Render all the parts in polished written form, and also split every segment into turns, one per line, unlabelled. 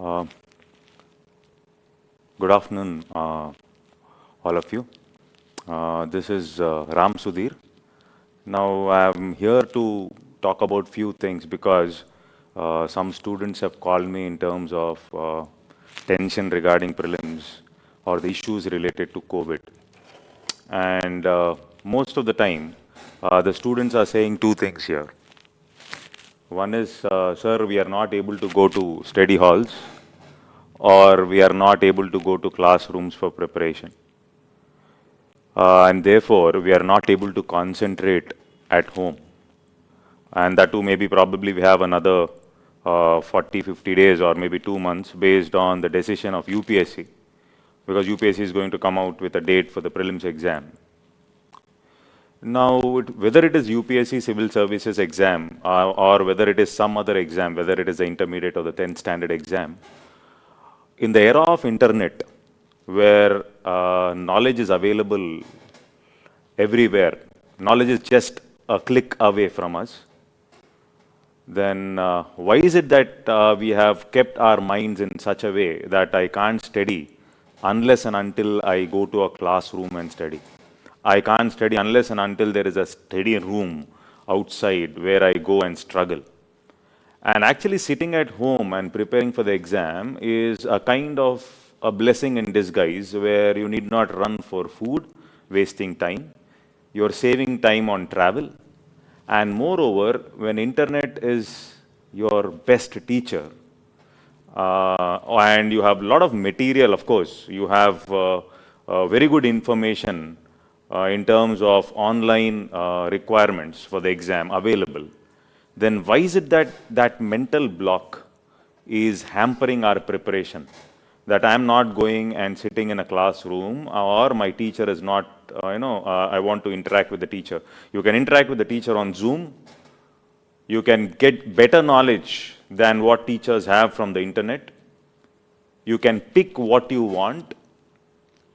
Uh, Good afternoon, all of you. This is Ram Sudhir. Now, I'm here to talk about few things because some students have called me in terms of tension regarding prelims or the issues related to COVID. And most of the time, the students are saying two things here. One is, sir, we are not able to go to study halls or we are not able to go to classrooms for preparation. And therefore, we are not able to concentrate at home. And that too, maybe probably we have another 40, 50 days or maybe 2 months based on the decision of UPSC, because UPSC is going to come out with a date for the prelims exam. Now, whether it is UPSC Civil Services exam or whether it is some other exam, whether it is the intermediate or the 10th standard exam, in the era of internet, where knowledge is available everywhere, knowledge is just a click away from us, then why is it that we have kept our minds in such a way that I can't study unless and until I go to a classroom and study? I can't study unless and until there is a study room outside where I go and struggle. And actually sitting at home and preparing for the exam is a kind of a blessing in disguise, where you need not run for food, wasting time. You're saving time on travel. And moreover, when internet is your best teacher, and you have a lot of material, of course, you have very good information in terms of online requirements for the exam available, then why is it that that mental block is hampering our preparation? That I'm not going and sitting in a classroom, or my teacher is not, I want to interact with the teacher. You can interact with the teacher on Zoom. You can get better knowledge than what teachers have from the internet. You can pick what you want.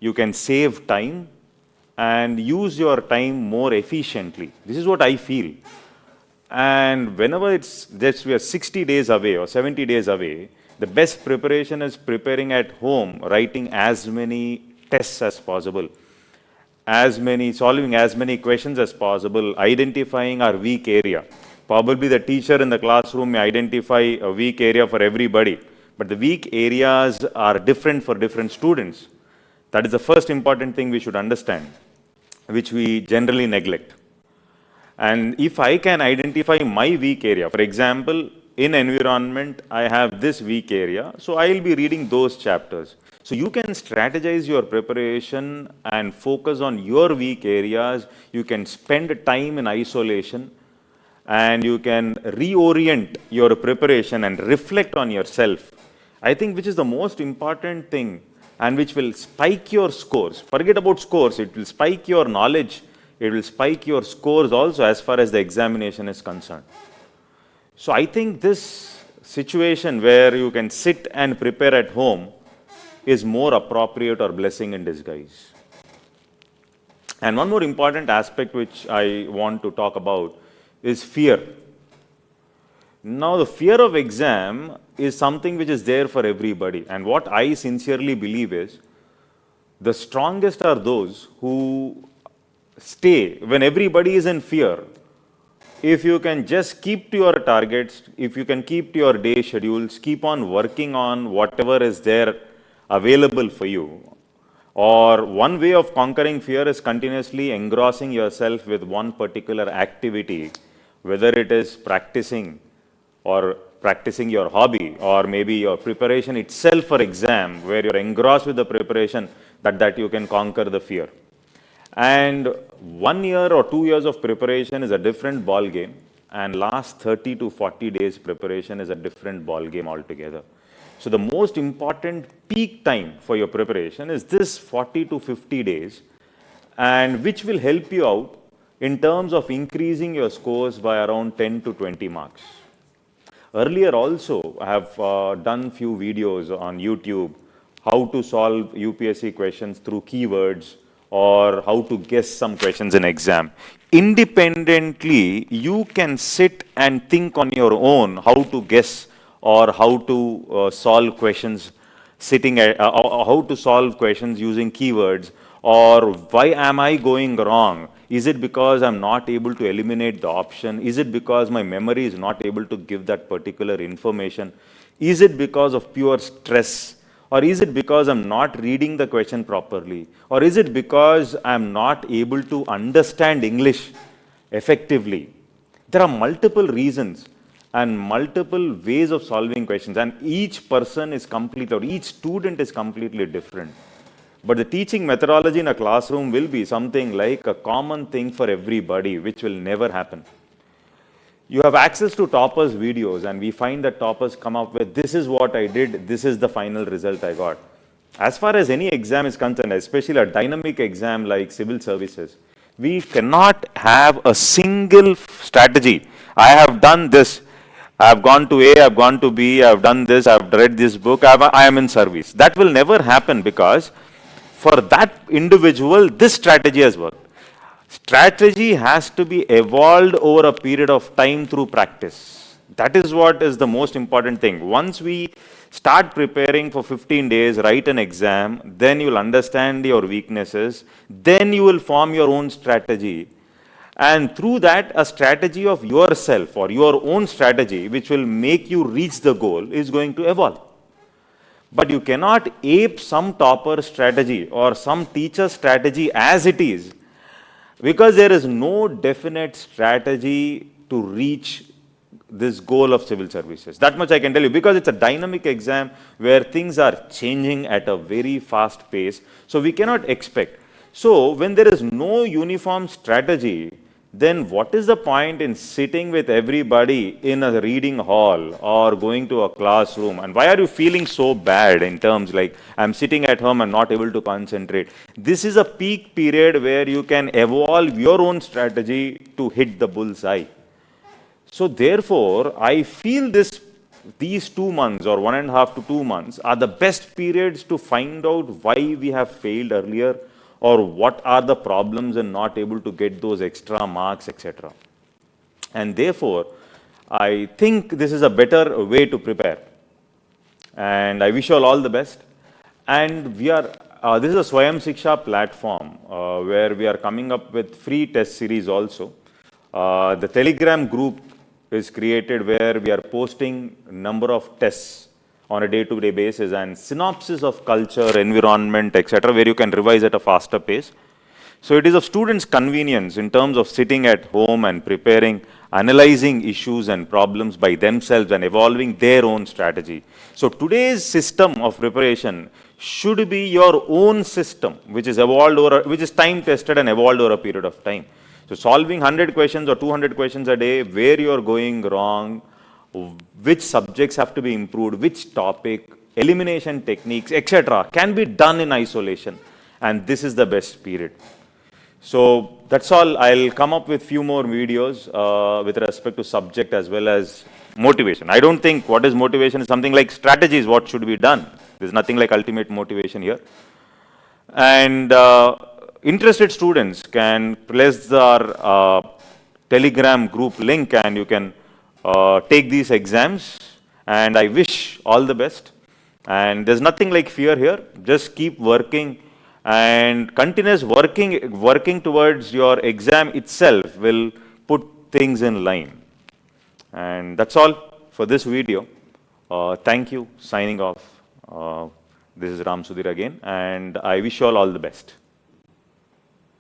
You can save time and use your time more efficiently. This is what I feel. And whenever it's just we are 60 days away or 70 days away, the best preparation is preparing at home, writing as many tests as possible, solving as many questions as possible, identifying our weak area. Probably the teacher in the classroom may identify a weak area for everybody, but the weak areas are different for different students. That is the first important thing we should understand, which we generally neglect. And if I can identify my weak area, for example, in environment, I have this weak area, so I will be reading those chapters. So you can strategize your preparation and focus on your weak areas. You can spend time in isolation, and you can reorient your preparation and reflect on yourself. I think which is the most important thing, and which will spike your scores. Forget about scores, it will spike your knowledge. It will spike your scores also as far as the examination is concerned. So I think this situation where you can sit and prepare at home is more appropriate or blessing in disguise. And one more important aspect which I want to talk about is fear. Now, the fear of exam is something which is there for everybody. And what I sincerely believe is the strongest are those who stay when everybody is in fear. If you can just keep to your targets, if you can keep to your day schedules, keep on working on whatever is there available for you. Or one way of conquering fear is continuously engrossing yourself with one particular activity, whether it is practicing or practicing your hobby, or maybe your preparation itself for exam, where you're engrossed with the preparation, that you can conquer the fear. And 1 year or 2 years of preparation is a different ball game, and last 30 to 40 days preparation is a different ball game altogether. So the most important peak time for your preparation is this 40 to 50 days, and which will help you out in terms of increasing your scores by around 10 to 20 marks. Earlier also, I have done few videos on YouTube, how to solve UPSC questions through keywords, or how to guess some questions in exam. Independently, you can sit and think on your own how to guess or how to solve questions how to solve questions using keywords, or why am I going wrong? Is it because I'm not able to eliminate the option? Is it because my memory is not able to give that particular information? Is it because of pure stress? Or is it because I'm not reading the question properly? Or is it because I'm not able to understand English effectively? There are multiple reasons and multiple ways of solving questions, and each person is complete, or each student is completely different. But the teaching methodology in a classroom will be something like a common thing for everybody, which will never happen. You have access to toppers' videos, and we find that toppers come up with, this is what I did, this is the final result I got. As far as any exam is concerned, especially a dynamic exam like civil services, we cannot have a single strategy. I have done this. I have gone to A, I have gone to B, I have done this, I have read this book, I am in service. That will never happen, because for that individual, this strategy has worked. Strategy has to be evolved over a period of time through practice. That is what is the most important thing. Once we start preparing for 15 days, write an exam, then you will understand your weaknesses, then you will form your own strategy. And through that, a strategy of yourself or your own strategy, which will make you reach the goal, is going to evolve. But you cannot ape some topper strategy or some teacher strategy as it is, because there is no definite strategy to reach this goal of civil services. That much I can tell you, because it's a dynamic exam where things are changing at a very fast pace. So we cannot expect. So when there is no uniform strategy, then what is the point in sitting with everybody in a reading hall or going to a classroom? And why are you feeling so bad in terms like, I'm sitting at home and not able to concentrate? This is a peak period where you can evolve your own strategy to hit the bullseye. So therefore, I feel these 2 months or 1.5 to 2 months are the best periods to find out why we have failed earlier, or what are the problems in not able to get those extra marks, etc. And therefore, I think this is a better way to prepare. And I wish you all the best. And we are, this is a Swayam Shiksha platform where we are coming up with free test series also. The Telegram group is created where we are posting number of tests on a day-to-day basis and synopsis of culture, environment, etc., where you can revise at a faster pace. So it is of students' convenience in terms of sitting at home and preparing, analyzing issues and problems by themselves and evolving their own strategy. So today's system of preparation should be your own system, which is which is time-tested and evolved over a period of time. So solving 100 questions or 200 questions a day, where you are going wrong, which subjects have to be improved, which topic, elimination techniques, etc., can be done in isolation. And this is the best period. So that's all. I'll come up with few more videos with respect to subject as well as motivation. I don't think what is motivation is something like strategy is what should be done. There's nothing like ultimate motivation here. And interested students can press our Telegram group link and you can take these exams, and I wish all the best. And there's nothing like fear here. Just keep working, and continuous working towards your exam itself will put things in line. And that's all for this video. Thank you. Signing off. This is Ram Sudhir again, and I wish you all the best.